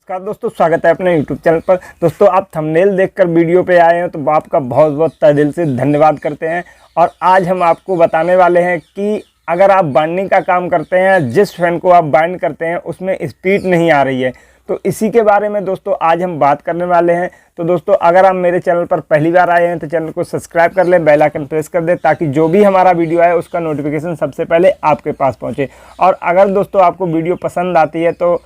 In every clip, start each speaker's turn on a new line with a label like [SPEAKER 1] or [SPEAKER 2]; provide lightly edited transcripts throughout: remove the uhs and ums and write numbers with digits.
[SPEAKER 1] नमस्कार दोस्तों, स्वागत है अपने YouTube चैनल पर। दोस्तों, आप थंबनेल देखकर वीडियो पे आए हैं तो आपका बहुत बहुत तहे दिल से धन्यवाद करते हैं। और आज हम आपको बताने वाले हैं कि अगर आप बाइंडिंग का काम करते हैं, जिस फैन को आप बाइंड करते हैं उसमें स्पीड नहीं आ रही है, तो इसी के बारे में दोस्तों आज हम बात करने वाले हैं। तो दोस्तों, अगर आप मेरे चैनल पर पहली बार आए हैं तो चैनल को सब्सक्राइब कर लें, बेल आइकन प्रेस कर दें ताकि जो भी हमारा वीडियो आए उसका नोटिफिकेशन सबसे पहले आपके पास पहुंचे। और अगर दोस्तों आपको वीडियो पसंद आती है तो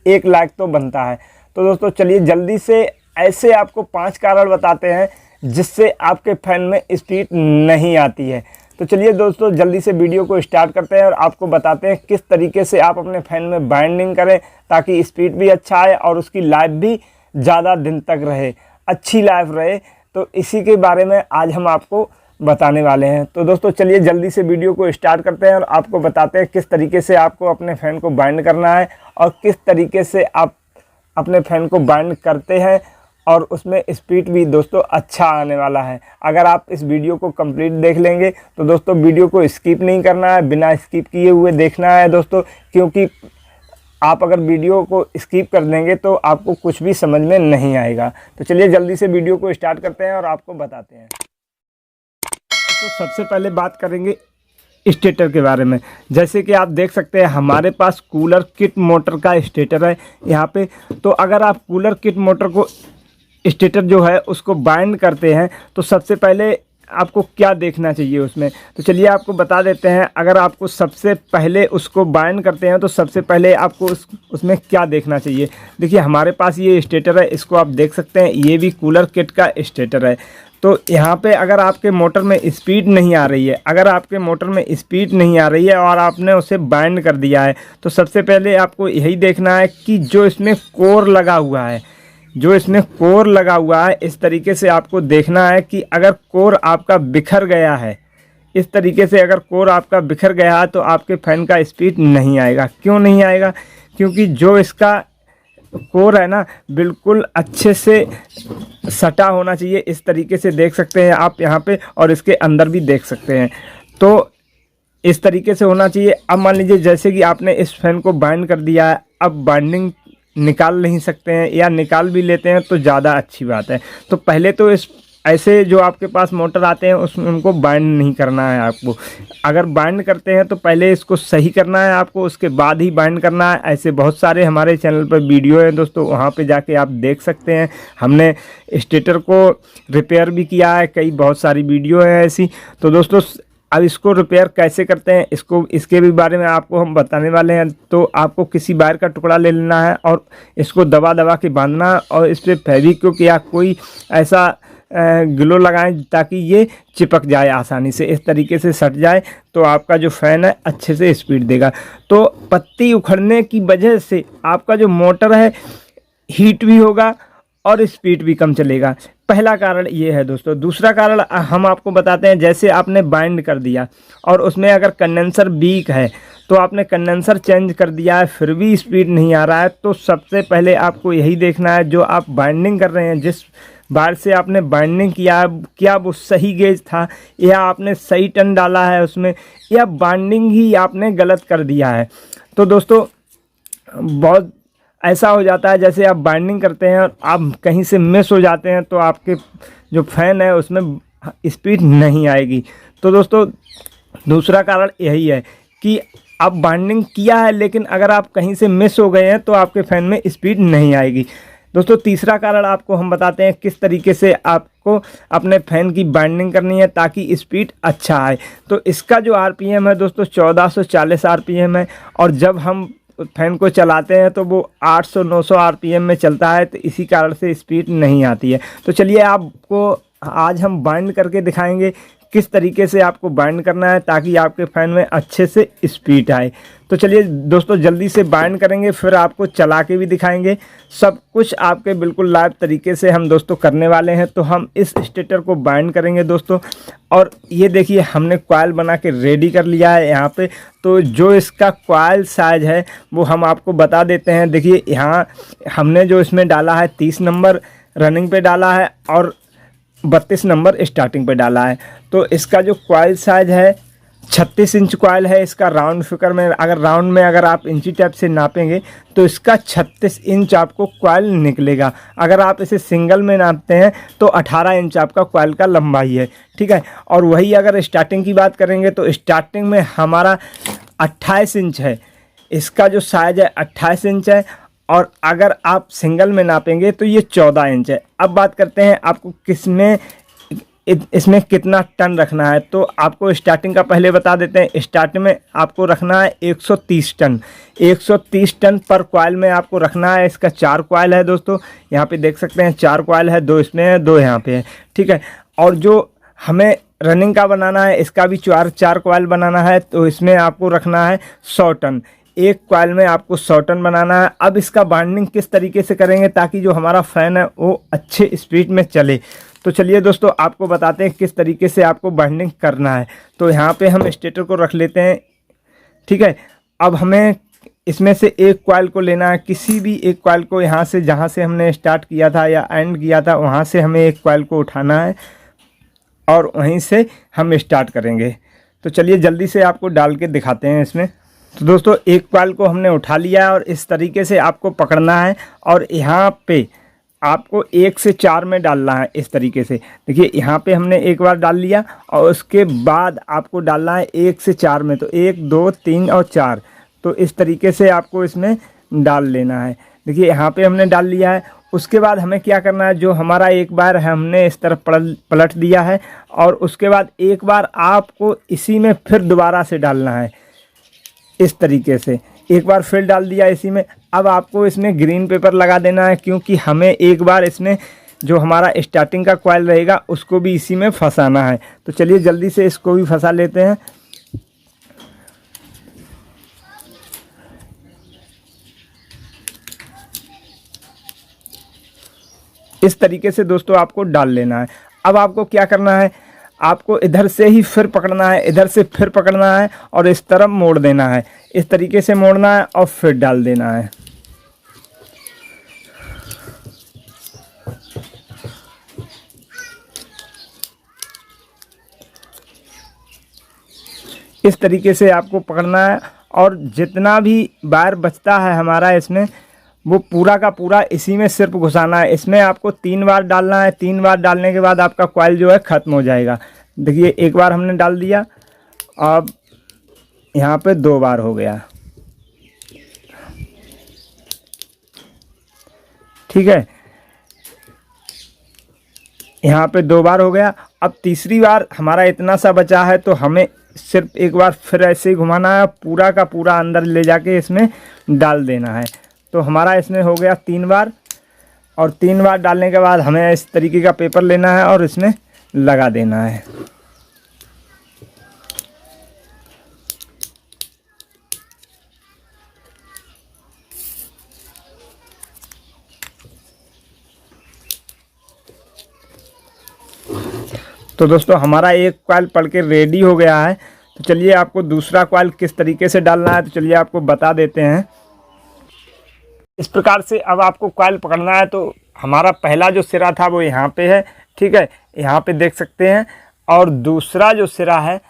[SPEAKER 1] एक लाइक तो बनता है। तो दोस्तों चलिए जल्दी से ऐसे आपको 5 कारण बताते हैं जिससे आपके फैन में स्पीड नहीं आती है। तो चलिए दोस्तों जल्दी से वीडियो को स्टार्ट करते हैं और आपको बताते हैं किस तरीके से आप अपने फैन में बाइंडिंग करें ताकि स्पीड भी अच्छा आए और उसकी लाइफ भी ज़्यादा दिन तक रहे, अच्छी लाइफ रहे। तो इसी के बारे में आज हम आपको बताने वाले हैं। तो दोस्तों चलिए जल्दी से वीडियो को स्टार्ट करते हैं और आपको बताते हैं किस तरीके से आपको अपने फ़ैन को बाइंड करना है और किस तरीके से आप अपने फ़ैन को बाइंड करते हैं और उसमें स्पीड भी दोस्तों अच्छा आने वाला है। अगर आप इस वीडियो को कंप्लीट देख लेंगे तो दोस्तों वीडियो को स्किप नहीं करना है, बिना स्किप किए हुए देखना है दोस्तों, क्योंकि आप अगर वीडियो को स्किप कर देंगे तो आपको कुछ भी समझ में नहीं आएगा। तो चलिए जल्दी से वीडियो को स्टार्ट करते हैं और आपको बताते हैं। तो सबसे पहले बात करेंगे स्टेटर के बारे में। जैसे कि आप देख सकते हैं हमारे पास कूलर किट मोटर का स्टेटर है यहाँ पे। तो अगर आप कूलर किट मोटर को स्टेटर जो है उसको बाइंड करते हैं तो सबसे पहले आपको क्या देखना चाहिए उसमें, तो चलिए आपको बता देते हैं। अगर आपको सबसे पहले उसको बाइंड करते हैं तो सबसे पहले आपको उसमें क्या देखना चाहिए। देखिए हमारे पास ये स्टेटर है, इसको आप देख सकते हैं, ये भी कूलर किट का स्टेटर है। तो यहाँ पे अगर आपके मोटर में स्पीड नहीं आ रही है, अगर आपके मोटर में स्पीड नहीं आ रही है और आपने उसे बाइंड कर दिया है, तो सबसे पहले आपको यही देखना है कि जो इसमें कोर लगा हुआ है, जो इसमें कोर लगा हुआ है, इस तरीके से आपको देखना है कि अगर कोर आपका बिखर गया है, इस तरीके से अगर कोर आपका बिखर गया है तो आपके फ़ैन का स्पीड नहीं आएगा। क्यों नहीं आएगा? क्योंकि जो इसका कोर है ना बिल्कुल अच्छे से सटा होना चाहिए। इस तरीके से देख सकते हैं आप यहाँ पे, और इसके अंदर भी देख सकते हैं। तो इस तरीके से होना चाहिए। अब मान लीजिए जैसे कि आपने इस फैन को बाइंड कर दिया है, अब बाइंडिंग निकाल नहीं सकते हैं या निकाल भी लेते हैं तो ज़्यादा अच्छी बात है। तो पहले तो इस ऐसे जो आपके पास मोटर आते हैं उसमें उनको बाइंड नहीं करना है आपको। अगर बाइंड करते हैं तो पहले इसको सही करना है आपको, उसके बाद ही बाइंड करना है। ऐसे बहुत सारे हमारे चैनल पर वीडियो हैं दोस्तों, वहाँ पे जाके आप देख सकते हैं। हमने स्टेटर को रिपेयर भी किया है, कई बहुत सारी वीडियो हैं ऐसी। तो दोस्तों अब इसको रिपेयर कैसे करते हैं इसके भी बारे में आपको हम बताने वाले हैं। तो आपको किसी वायर का टुकड़ा ले लेना है और इसको दबा दबा के बांधना है और इस पर फेविक्विक या कोई ऐसा ग्लो लगाएं ताकि ये चिपक जाए आसानी से, इस तरीके से सट जाए तो आपका जो फ़ैन है अच्छे से स्पीड देगा। तो पत्ती उखड़ने की वजह से आपका जो मोटर है हीट भी होगा और स्पीड भी कम चलेगा। पहला कारण ये है दोस्तों। दूसरा कारण हम आपको बताते हैं, जैसे आपने बाइंड कर दिया और उसमें अगर कंडेंसर वीक है तो आपने कंडेंसर चेंज कर दिया है फिर भी स्पीड नहीं आ रहा है, तो सबसे पहले आपको यही देखना है जो आप बाइंडिंग कर रहे हैं, जिस बार से आपने बाइंडिंग किया है, क्या वो सही गेज था या आपने सही टन डाला है उसमें, या बाइंडिंग ही आपने गलत कर दिया है। तो दोस्तों बहुत ऐसा हो जाता है जैसे आप बाइंडिंग करते हैं और आप कहीं से मिस हो जाते हैं तो आपके जो फैन है उसमें स्पीड नहीं आएगी। तो दोस्तों दूसरा कारण यही है कि आप बाइंडिंग किया है लेकिन अगर आप कहीं से मिस हो गए हैं तो आपके फ़ैन में स्पीड नहीं आएगी। दोस्तों तीसरा कारण आपको हम बताते हैं किस तरीके से आपको अपने फ़ैन की बाइंडिंग करनी है ताकि स्पीड अच्छा आए। तो इसका जो आरपीएम है दोस्तों 1440 आरपीएम है, और जब हम फैन को चलाते हैं तो वो 800-900 आरपीएम में चलता है, तो इसी कारण से स्पीड नहीं आती है। तो चलिए आपको आज हम बाइंड करके दिखाएंगे किस तरीके से आपको बाइंड करना है ताकि आपके फ़ैन में अच्छे से स्पीड आए। तो चलिए दोस्तों जल्दी से बाइंड करेंगे, फिर आपको चला के भी दिखाएंगे। सब कुछ आपके बिल्कुल लाइव तरीके से हम दोस्तों करने वाले हैं। तो हम इस स्टेटर को बाइंड करेंगे दोस्तों, और ये देखिए हमने कॉइल बना के रेडी कर लिया है यहाँ पे। तो जो इसका कॉइल साइज है वो हम आपको बता देते हैं। देखिए यहाँ हमने जो इसमें डाला है 30 नंबर रनिंग पे डाला है और 32 नंबर स्टार्टिंग पे डाला है। तो इसका जो कॉइल साइज है 36 इंच कॉइल है इसका। राउंड फिगर में अगर आप इंची टेप से नापेंगे तो इसका 36 इंच आपको कॉइल निकलेगा। अगर आप इसे सिंगल में नापते हैं तो 18 इंच आपका कॉइल का लंबाई है, ठीक है। और वही अगर स्टार्टिंग की बात करेंगे तो स्टार्टिंग में हमारा 28 इंच है, इसका जो साइज़ है 28 इंच है। और अगर आप सिंगल में नापेंगे तो ये 14 इंच है। अब बात करते हैं आपको इसमें कितना टन रखना है। तो आपको स्टार्टिंग का पहले बता देते हैं। स्टार्टिंग में आपको रखना है 130 टन। 130 टन पर कॉइल में आपको रखना है। इसका 4 कॉइल है दोस्तों, यहाँ पे देख सकते हैं 4 कॉइल है, 2 इसमें है, 2 यहाँ पे है, ठीक है। और जो हमें रनिंग का बनाना है इसका भी 4 कॉइल बनाना है, तो इसमें आपको रखना है 100 टन। एक कॉइल में आपको 100 टन बनाना है। अब इसका बाइंडिंग किस तरीके से करेंगे ताकि जो हमारा फ़ैन है वो अच्छे स्पीड में चले, तो चलिए दोस्तों आपको बताते हैं किस तरीके से आपको बाइंडिंग करना है। तो यहाँ पे हम स्टेटर को रख लेते हैं, ठीक है। अब हमें इसमें से एक कॉइल को लेना है, किसी भी एक कॉइल को यहाँ से जहाँ से हमने स्टार्ट किया था या एंड किया था वहाँ से हमें एक कॉइल को उठाना है और वहीं से हम स्टार्ट करेंगे। तो चलिए जल्दी से आपको डाल के दिखाते हैं इसमें। तो दोस्तों एक कॉइल को हमने उठा लिया है और इस तरीके से आपको पकड़ना है और यहाँ पे आपको 1 से 4 में डालना है। इस तरीके से देखिए, यहाँ पे हमने एक बार डाल लिया और उसके बाद आपको डालना है 1 से 4 में। तो 1 2 3 और 4, तो इस तरीके से आपको इसमें डाल लेना है। देखिए यहाँ पे हमने डाल लिया है। उसके बाद हमें क्या करना है, जो हमारा एक बार हमने इस तरफ पलट दिया है और उसके बाद एक बार आपको इसी में फिर दोबारा से डालना है। इस तरीके से एक बार फिर डाल दिया इसी में। अब आपको इसमें ग्रीन पेपर लगा देना है, क्योंकि हमें एक बार इसमें जो हमारा स्टार्टिंग का कॉइल रहेगा उसको भी इसी में फंसाना है। तो चलिए जल्दी से इसको भी फंसा लेते हैं। इस तरीके से दोस्तों आपको डाल लेना है। अब आपको क्या करना है, आपको इधर से ही फिर पकड़ना है, इधर से फिर पकड़ना है और इस तरफ मोड़ देना है। इस तरीके से मोड़ना है और फिर डाल देना है। इस तरीके से आपको पकड़ना है और जितना भी वायर बचता है हमारा इसमें, वो पूरा का पूरा इसी में सिर्फ घुसाना है। इसमें आपको 3 बार डालना है। 3 बार डालने के बाद आपका कॉइल जो है ख़त्म हो जाएगा। देखिए एक बार हमने डाल दिया, अब यहाँ पे 2 बार हो गया, ठीक है। यहाँ पे 2 बार हो गया। अब तीसरी बार हमारा इतना सा बचा है, तो हमें सिर्फ एक बार फिर ऐसे ही घुमाना है, पूरा का पूरा अंदर ले जाके इसमें डाल देना है। तो हमारा इसमें हो गया 3 बार, और 3 बार डालने के बाद हमें इस तरीके का पेपर लेना है और इसमें लगा देना है। तो दोस्तों हमारा एक कॉइल पड़ के रेडी हो गया है। तो चलिए आपको दूसरा कॉइल किस तरीके से डालना है, तो चलिए आपको बता देते हैं। इस प्रकार से अब आपको कॉइल पकड़ना है। तो हमारा पहला जो सिरा था वो यहाँ पे है, ठीक है, यहाँ पे देख सकते हैं। और दूसरा जो सिरा है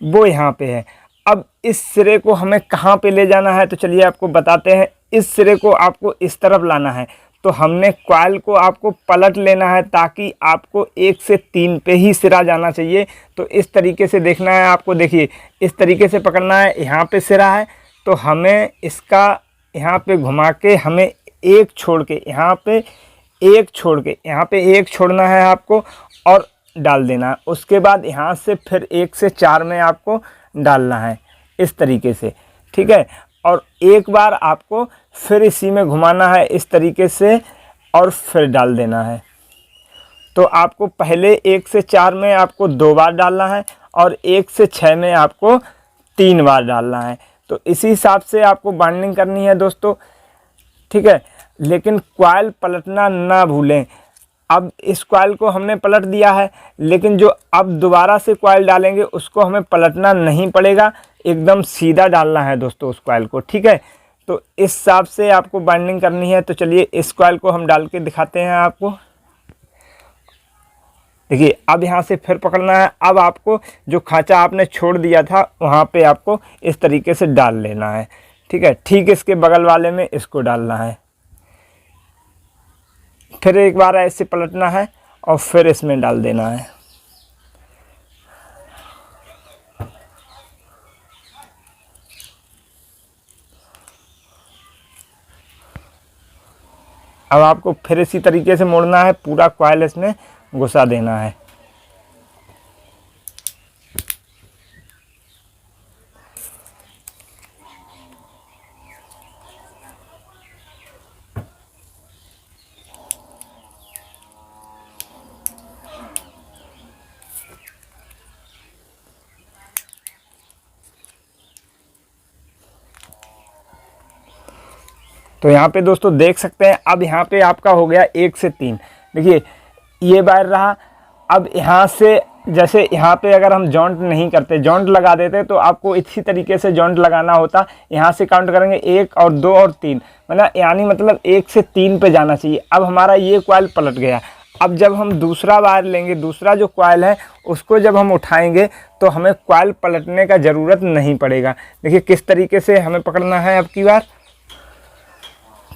[SPEAKER 1] वो यहाँ पे है। अब इस सिरे को हमें कहाँ पे ले जाना है, तो चलिए आपको बताते हैं। इस सिरे को आपको इस तरफ लाना है। तो हमने कॉइल को आपको पलट लेना है ताकि आपको 1 से 3 पे ही सिरा जाना चाहिए। तो इस तरीके से देखना है आपको। देखिए इस तरीके से पकड़ना है। यहाँ पे सिरा है तो हमें इसका यहाँ पे घुमा के हमें एक छोड़ के यहाँ पे एक छोड़ के यहाँ पे एक छोड़ना है आपको और डाल देना है। उसके बाद यहाँ से फिर 1 से 4 में आपको डालना है इस तरीके से, ठीक है। और एक बार आपको फिर इसी में घुमाना है इस तरीके से और फिर डाल देना है। तो आपको पहले 1 से 4 में आपको 2 बार डालना है और 1 से 6 में आपको 3 बार डालना है। तो इसी हिसाब से आपको बाइंडिंग करनी है दोस्तों, ठीक है। लेकिन कॉइल पलटना ना भूलें। अब इस कॉइल को हमने पलट दिया है, लेकिन जो अब दोबारा से कॉइल डालेंगे उसको हमें पलटना नहीं पड़ेगा, एकदम सीधा डालना है दोस्तों उस कॉइल को, ठीक है। तो इस हिसाब से आपको बाइंडिंग करनी है। तो चलिए इस कॉइल को हम डाल के दिखाते हैं आपको। देखिए अब यहाँ से फिर पकड़ना है। अब आपको जो खांचा आपने छोड़ दिया था वहाँ पे आपको इस तरीके से डाल लेना है, ठीक है। ठीक इसके बगल वाले में इसको डालना है, फिर एक बार ऐसे पलटना है और फिर इसमें डाल देना है। अब आपको फिर इसी तरीके से मोड़ना है, पूरा कॉइल इसमें घुसा देना है। तो यहाँ पे दोस्तों देख सकते हैं, अब यहाँ पे आपका हो गया 1 से 3। देखिए ये वायर रहा। अब यहाँ से जैसे यहाँ पे अगर हम जॉइंट नहीं करते, जॉइंट लगा देते तो आपको इसी तरीके से जॉइंट लगाना होता। यहाँ से काउंट करेंगे 1 और 2 और 3, मतलब 1 से 3 पे जाना चाहिए। अब हमारा ये कॉइल पलट गया। अब जब हम दूसरा वायर लेंगे, दूसरा जो कॉइल है उसको जब हम उठाएंगे तो हमें कॉइल पलटने का ज़रूरत नहीं पड़ेगा। देखिए किस तरीके से हमें पकड़ना है अब की बार।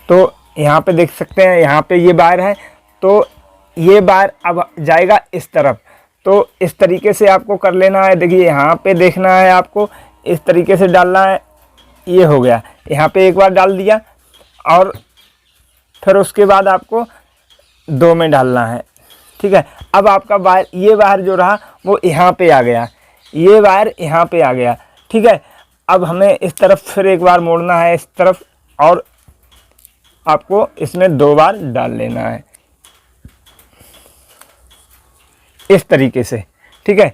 [SPEAKER 1] तो यहाँ पे देख सकते हैं, यहाँ पे ये वायर है, तो ये वायर अब जाएगा इस तरफ। तो इस तरीके से आपको कर लेना है। देखिए यहाँ पे देखना है, आपको इस तरीके से डालना है। ये हो गया, यहाँ पे एक बार डाल दिया और फिर उसके बाद आपको 2 में डालना है, ठीक है। अब आपका वायर, ये वायर जो रहा वो यहाँ पे आ गया, ये वायर यहाँ पे आ गया, ठीक है। अब हमें इस तरफ फिर एक बार मोड़ना है इस तरफ और आपको इसमें 2 बार डाल लेना है इस तरीके से, ठीक है।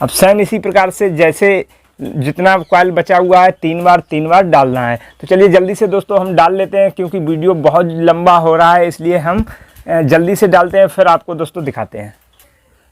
[SPEAKER 1] अब सेम इसी प्रकार से जैसे जितना कॉइल बचा हुआ है 3 बार डालना है। तो चलिए जल्दी से दोस्तों हम डाल लेते हैं, क्योंकि वीडियो बहुत लंबा हो रहा है, इसलिए हम जल्दी से डालते हैं, फिर आपको दोस्तों दिखाते हैं।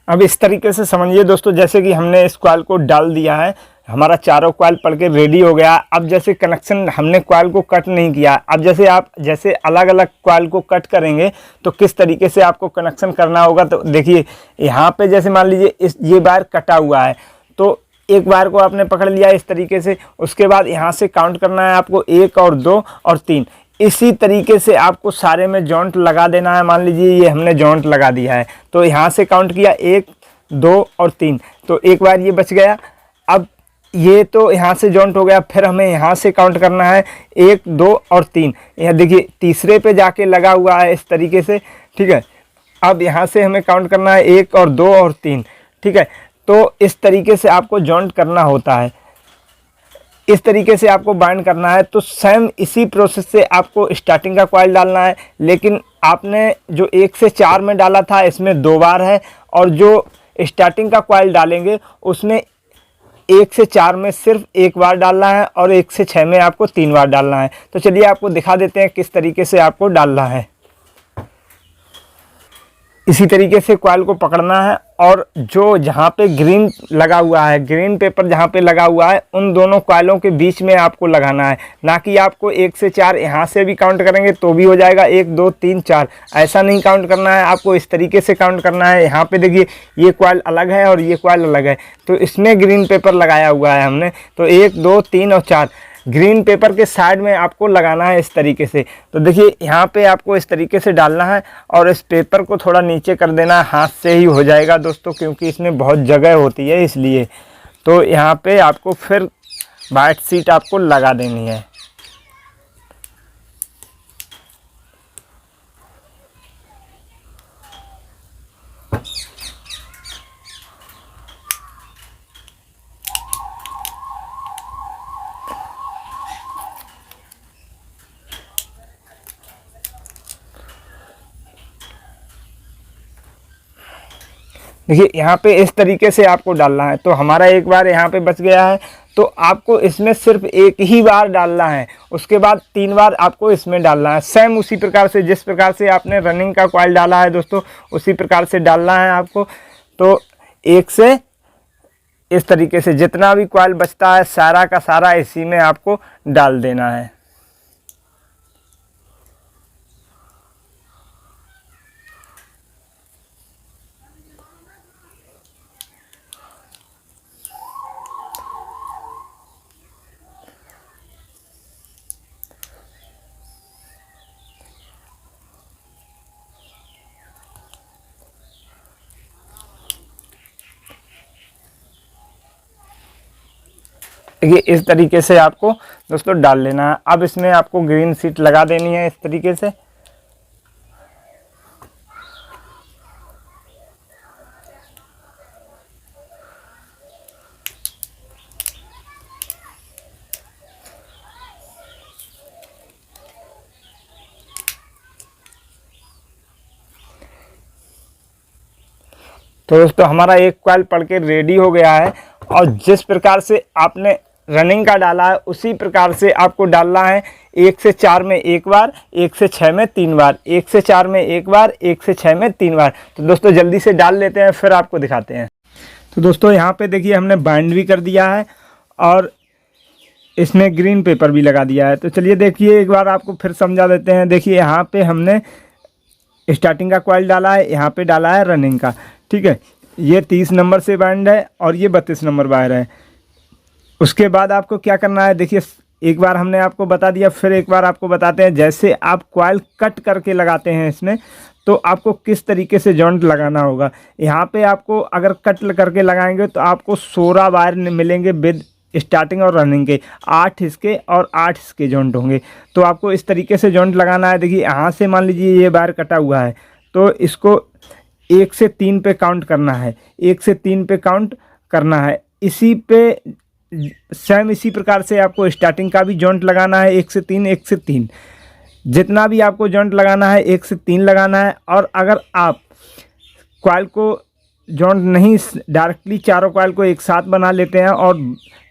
[SPEAKER 1] अब इस तरीके से समझिए दोस्तों, जैसे कि हमने इस कॉइल को डाल दिया है, हमारा चारों कॉइल पड़ के रेडी हो गया। अब जैसे कनेक्शन, हमने कॉइल को कट नहीं किया। अब जैसे आप जैसे अलग अलग कॉइल को कट करेंगे तो किस तरीके से आपको कनेक्शन करना होगा। तो देखिए यहाँ पे जैसे मान लीजिए ये वायर कटा हुआ है, तो एक वायर को आपने पकड़ लिया इस तरीके से। उसके बाद यहाँ से काउंट करना है आपको 1 और 2 और 3। इसी तरीके से आपको सारे में जॉइंट लगा देना है। मान लीजिए ये हमने जॉइंट लगा दिया है, तो यहाँ से काउंट किया 1, 2 और 3, तो एक बार ये बच गया। अब ये तो यहाँ से जॉइंट हो गया, फिर हमें यहाँ से काउंट करना है 1, 2 और 3। यहाँ देखिए तीसरे पे जाके लगा हुआ है इस तरीके से, ठीक है। अब यहाँ से हमें काउंट करना है 1 और 2 और 3, ठीक है। तो इस तरीके से आपको जॉइंट करना होता है, इस तरीके से आपको बाइंड करना है। तो सेम इसी प्रोसेस से आपको स्टार्टिंग का कॉइल डालना है, लेकिन आपने जो 1 से 4 में डाला था इसमें 2 बार है, और जो स्टार्टिंग का कॉइल डालेंगे उसमें 1 से 4 में सिर्फ 1 बार डालना है और 1 से 6 में आपको 3 बार डालना है। तो चलिए आपको दिखा देते हैं किस तरीके से आपको डालना है। इसी तरीके से कॉइल को पकड़ना है, और जो जहाँ पे ग्रीन लगा हुआ है, ग्रीन पेपर जहाँ पे लगा हुआ है, उन दोनों कॉइलों के बीच में आपको लगाना है। ना कि आपको 1 से 4 यहाँ से भी काउंट करेंगे तो भी हो जाएगा 1, 2, 3, 4, ऐसा नहीं काउंट करना है। आपको इस तरीके से काउंट करना है। यहाँ पे देखिए ये कॉइल अलग है और ये कॉइल अलग है, तो इसमें ग्रीन पेपर लगाया हुआ है हमने, तो 1, 2, 3 और 4 ग्रीन पेपर के साइड में आपको लगाना है इस तरीके से। तो देखिए यहाँ पे आपको इस तरीके से डालना है, और इस पेपर को थोड़ा नीचे कर देना है। हाथ से ही हो जाएगा दोस्तों, क्योंकि इसमें बहुत जगह होती है इसलिए। तो यहाँ पे आपको फिर वाइट शीट आपको लगा देनी है। देखिए यहाँ पे इस तरीके से आपको डालना है। तो हमारा एक बार यहाँ पे बच गया है, तो आपको इसमें सिर्फ 1 ही बार डालना है, उसके बाद 3 बार आपको इसमें डालना है। सेम उसी प्रकार से जिस प्रकार से आपने रनिंग का कॉइल डाला है दोस्तों, उसी प्रकार से डालना है आपको। तो 1 से इस तरीके से जितना भी कॉइल बचता है सारा का सारा इसी में आपको डाल देना है। देखिए इस तरीके से आपको दोस्तों डाल लेना है। अब इसमें आपको ग्रीन शीट लगा देनी है इस तरीके से। तो दोस्तों हमारा एक कॉइल पड़ के रेडी हो गया है, और जिस प्रकार से आपने रनिंग का डाला है उसी प्रकार से आपको डालना है 1 से 4 में एक बार, 1 से 6 में 3 बार, 1 से 4 में एक बार, 1 से 6 में 3 बार। तो दोस्तों जल्दी से डाल लेते हैं फिर आपको दिखाते हैं। तो दोस्तों यहाँ पे देखिए हमने बाइंड भी कर दिया है और इसमें ग्रीन पेपर भी लगा दिया है। तो चलिए देखिए एक बार आपको फिर समझा देते हैं। देखिए यहाँ पे हमने स्टार्टिंग का कॉइल डाला है, यहाँ पे डाला है रनिंग का, ठीक है। ये 30 नंबर से बाइंड है और ये 32 नंबर वायर है। उसके बाद आपको क्या करना है, देखिए एक बार हमने आपको बता दिया, फिर एक बार आपको बताते हैं। जैसे आप कॉइल कट करके लगाते हैं इसमें, तो आपको किस तरीके से जॉइंट लगाना होगा। यहाँ पे आपको अगर कट करके लगाएंगे तो आपको 16 वायर मिलेंगे विद स्टार्टिंग और रनिंग के, 8 इसके और 8 इसके जॉइंट होंगे। तो आपको इस तरीके से जॉइंट लगाना है। देखिए यहाँ से मान लीजिए ये वायर कटा हुआ है, तो इसको 1 से 3 पे काउंट करना है, 1 से 3 पे काउंट करना है। इसी पे सेम इसी प्रकार से आपको स्टार्टिंग का भी जॉइंट लगाना है, 1 से 3, 1 से 3, जितना भी आपको जॉइंट लगाना है 1 से 3 लगाना है। और अगर आप कॉइल को जॉइंट नहीं डायरेक्टली चारों कॉइल को एक साथ बना लेते हैं और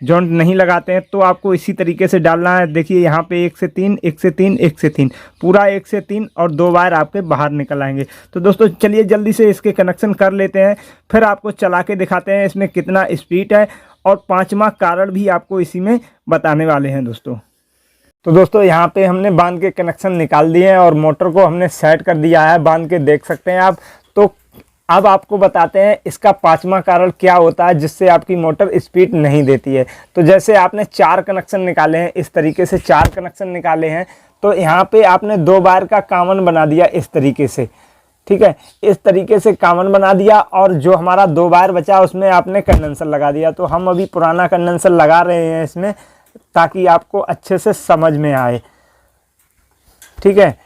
[SPEAKER 1] जॉइंट नहीं लगाते हैं, तो आपको इसी तरीके से डालना है। देखिए यहाँ पे 1 से 3, 1 से 3, 1 से 3, पूरा 1 से 3 और 2 वायर आपके बाहर निकल आएंगे। तो दोस्तों चलिए जल्दी से इसके कनेक्शन कर लेते हैं, फिर आपको चला के दिखाते हैं इसमें कितना स्पीड है, और 5वां कारण भी आपको इसी में बताने वाले हैं दोस्तों। तो दोस्तों यहाँ पे हमने बांध के कनेक्शन निकाल दिए हैं और मोटर को हमने सेट कर दिया है, बांध के देख सकते हैं आप। तो अब आपको बताते हैं इसका 5वां कारण क्या होता है जिससे आपकी मोटर स्पीड नहीं देती है। तो जैसे आपने 4 कनेक्शन निकाले हैं, इस तरीके से 4 कनेक्शन निकाले हैं, तो यहाँ पे आपने 2 वायर का कॉमन बना दिया इस तरीके से, ठीक है। इस तरीके से कॉमन बना दिया, और जो हमारा 2 वायर बचा उसमें आपने कंडेंसर लगा दिया। तो हम अभी पुराना कंडेंसर लगा रहे हैं इसमें, ताकि आपको अच्छे से समझ में आए, ठीक है।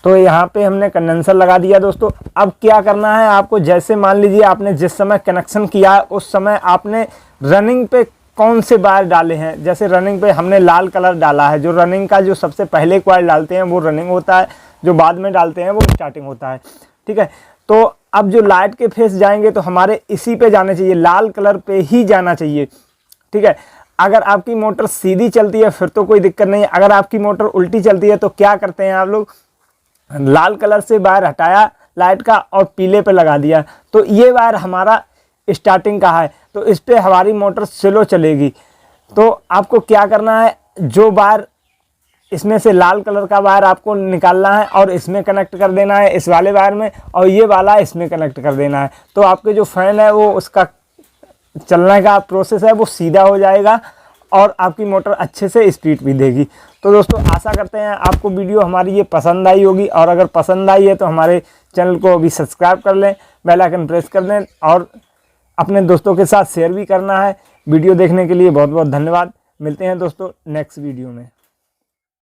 [SPEAKER 1] तो यहाँ पे हमने कंडेंसर लगा दिया दोस्तों। अब क्या करना है आपको, जैसे मान लीजिए आपने जिस समय कनेक्शन किया उस समय आपने रनिंग पे कौन से वायर डाले हैं। जैसे रनिंग पे हमने लाल कलर डाला है, जो रनिंग का जो सबसे पहले कॉइल डालते हैं वो रनिंग होता है, जो बाद में डालते हैं वो स्टार्टिंग होता है, ठीक है। तो अब जो लाइट के फेस जाएंगे तो हमारे इसी पे जाने चाहिए, लाल कलर पे ही जाना चाहिए, ठीक है। अगर आपकी मोटर सीधी चलती है फिर तो कोई दिक्कत नहीं है। अगर आपकी मोटर उल्टी चलती है तो क्या करते हैं आप लोग, लाल कलर से वायर हटाया लाइट का और पीले पे लगा दिया, तो ये वायर हमारा स्टार्टिंग का है, तो इस पे हमारी मोटर स्लो चलेगी। तो आपको क्या करना है, जो वायर इसमें से लाल कलर का वायर आपको निकालना है और इसमें कनेक्ट कर देना है, इस वाले वायर में, और ये वाला इसमें कनेक्ट कर देना है। तो आपके जो फैन है वो उसका चलने का प्रोसेस है वो सीधा हो जाएगा और आपकी मोटर अच्छे से स्पीड भी देगी। तो दोस्तों आशा करते हैं आपको वीडियो हमारी ये पसंद आई होगी, और अगर पसंद आई है तो हमारे चैनल को अभी सब्सक्राइब कर लें, बेल आइकन प्रेस कर दें, और अपने दोस्तों के साथ शेयर भी करना है। वीडियो देखने के लिए बहुत बहुत धन्यवाद। मिलते हैं दोस्तों नेक्स्ट वीडियो में।